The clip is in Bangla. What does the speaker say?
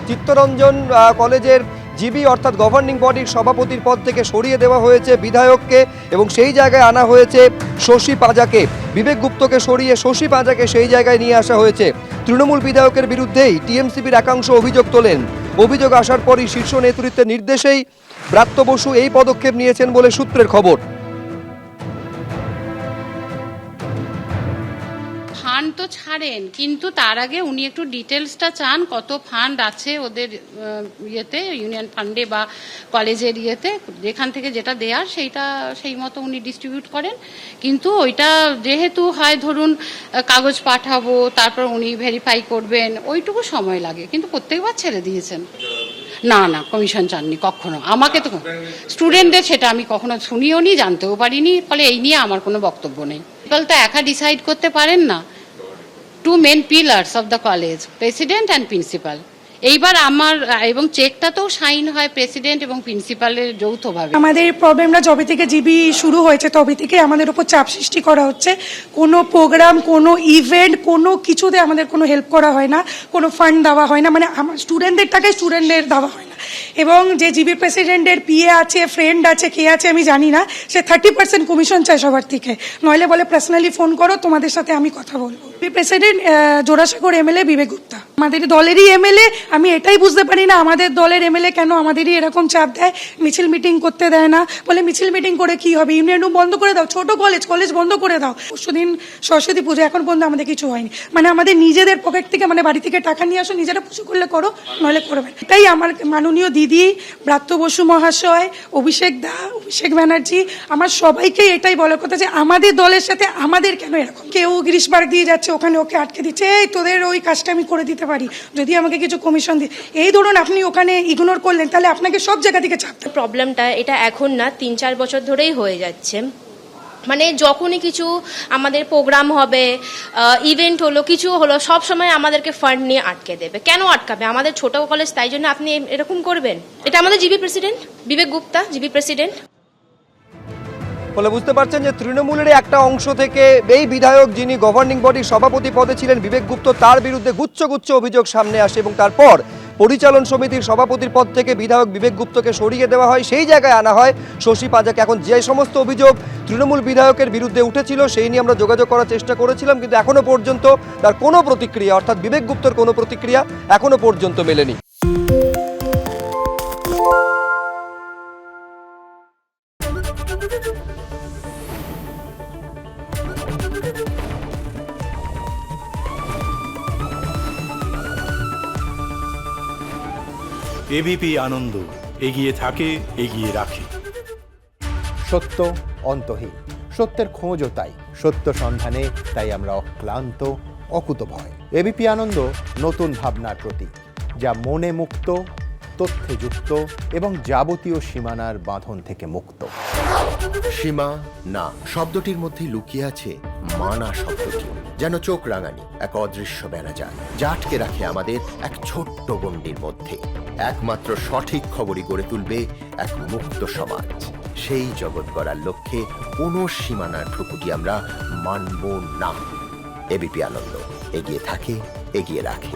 চিত্তরঞ্জন কলেজের জিবি অর্থাৎ গভর্নিং বডির সভাপতির পদ থেকে সরিয়ে দেওয়া হয়েছে বিধায়ককে এবং সেই জায়গায় আনা হয়েছে শশী পাঁজাকে। বিবেক গুপ্তকে সরিয়ে শশী পাঁজাকে সেই জায়গায় নিয়ে আসা হয়েছে। তৃণমূল বিধায়কের বিরুদ্ধেই টিএমসিপির একাংশ অভিযোগ তোলেন। অভিযোগ আসার পরই শীর্ষ নেতৃত্বের নির্দেশেই ব্রাত্য বসু এই পদক্ষেপ নিয়েছেন বলে সূত্রের খবর। ফান্ড তো ছাড়েন, কিন্তু তার আগে উনি একটু ডিটেলসটা চান, কত ফান্ড আছে ওদের ইয়েতে, ইউনিয়ন ফান্ডে বা কলেজের ইয়েতে, যেখান থেকে যেটা দেয়ার সেইটা সেই মতো উনি ডিস্ট্রিবিউট করেন। কিন্তু ওইটা যেহেতু হয় ধরুন কাগজ পাঠাবো, তারপর উনি ভেরিফাই করবেন, ওইটুকু সময় লাগে, কিন্তু প্রত্যেকবার ছেড়ে দিয়েছেন। না না, কমিশন চাননি কখনো। আমাকে তো স্টুডেন্টদের সেটা আমি কখনো শুনিও নি, জানতেও পারিনি, ফলে এই নিয়ে আমার কোনো বক্তব্য নেই। প্রিন্সিপাল তো একা ডিসাইড করতে পারেন না। Two main pillars of the college, president and principal. এইবার আমার এবং চেকটাতেও সাইন হয় প্রেসিডেন্ট এবং প্রিন্সিপালের যৌথভাবে। আমাদের প্রবলেমটা যবে থেকে জিবি শুরু হয়েছে তবে থেকে আমাদের উপর চাপ সৃষ্টি করা হচ্ছে। কোনো প্রোগ্রাম, কোনো ইভেন্ট, কোনো কিছুতে আমাদের কোনো হেল্প করা হয় না, কোনো ফান্ড দেওয়া হয় না, মানে আমার স্টুডেন্টদের টাকায় স্টুডেন্টদের দেওয়া হয় না। এবং যে জিবি প্রেসিডেন্টের পিএ আছে, ফ্রেন্ড আছে, কে আছে আমি জানি না, সে 30% কমিশন চায় সবার থেকে, নইলে বলে পার্সোনালি ফোন করো, তোমাদের সাথে আমি কথা বলবো। প্রেসিডেন্ট জোড়াসাগর এমএলএ বিবেক গুপ্তা, আমাদের দলেরই এমএলএ। আমি এটাই বুঝতে পারি না আমাদের দলের এমএলএ কেন আমাদেরই এরকম চাপ দেয়, মিছিল মিটিং করতে দেয় না। বলে মিছিল মিটিং করে কি হবে, ইউনিয়ন রুম বন্ধ করে দাও, ছোট কলেজ বন্ধ করে দাও। পরশুদিন সরস্বতী পুজো, এখন পর্যন্ত আমাদের কিছু হয়নি। মানে আমাদের নিজেদের পকেট থেকে, মানে বাড়ি থেকে টাকা নিয়ে আসো, নিজেরা পুজো করলে করো, নইলে করবে। এটাই আমার মাননীয় দিদি ব্রাত্য বসু মহাশয়, অভিষেক ব্যানার্জি, আমার সবাইকে এটাই বলার কথা যে আমাদের দলের সাথে আমাদের কেন এরকম। কেউ গ্রীষ্মার্ক দিয়ে যাচ্ছে, ওখানে ওকে আটকে দিচ্ছে, এই তোদের ওই কাজটা আমি করে দিতে পারি যদি আমাকে কিছু কমিশন দিই। এই ধরুন আপনি ওখানে ইগনোর করলেন, তাহলে আপনাকে সব জায়গা থেকে চাপ। প্রবলেমটা এটা এখন না, 3-4 বছর ধরেই হয়ে যাচ্ছে। মানে যখনই কিছু আমাদের প্রোগ্রাম হবে, ইভেন্ট হলো, কিছু হলো, সব সময় আমাদেরকে ফান্ড নিয়ে আটকে দেবে। কেন আটকাবে? আমাদের ছোট কলেজ, তাই জন্য আপনি এরকম করবেন? এটা আমাদের জিবি প্রেসিডেন্ট বিবেক গুপ্তা, জিবি প্রেসিডেন্ট। ফলে বুঝতে পারছেন যে তৃণমূলের একটা অংশ থেকে এই বিধায়ক, যিনি গভর্নিং বডির সভাপতি পদে ছিলেন বিবেক গুপ্ত, তার বিরুদ্ধে গুচ্ছ অভিযোগ সামনে আসে এবং তারপর পরিচালন সমিতির সভাপতির পদ থেকে বিধায়ক বিবেক গুপ্তকে সরিয়ে দেওয়া হয়, সেই জায়গায় আনা হয় শশী পাঁজাকে। এখন যে সমস্ত অভিযোগ তৃণমূল বিধায়কের বিরুদ্ধে উঠেছিল সেই নিয়ে আমরা যোগাযোগ করার চেষ্টা করেছিলাম, কিন্তু এখনো পর্যন্ত তার কোনো প্রতিক্রিয়া, অর্থাৎ বিবেক গুপ্তর কোনো প্রতিক্রিয়া এখনো পর্যন্ত মেলেনি। এবিপি আনন্দ, এগিয়ে থাকে, এগিয়ে রাখে। সত্য অন্তহীন, সত্যের খোঁজও তাই, সত্য সন্ধানে তাই আমরা অক্লান্ত, অকুতভয়। এবিপি আনন্দ নতুন ভাবনার প্রতীক, যা মনে মুক্ত, তথ্যে যুক্ত এবং যাবতীয় সীমানার বাঁধন থেকে মুক্ত। সীমা না শব্দটির মধ্যে লুকিয়ে আছে মানা শব্দটি, যেন চোখ রাঙানি এক অদৃশ্য বেড়াজাল, যা আটকে রাখে আমাদের এক ছোট্ট গণ্ডির মধ্যে। একমাত্র সঠিক খবরই গড়ে তুলবে এক মুক্ত সমাজ। সেই জগৎ গড়ার লক্ষ্যে কোনো সীমানার ঠুকুটি আমরা মানব না। এবিপি আনন্দ, এগিয়ে থাকে, এগিয়ে রাখে।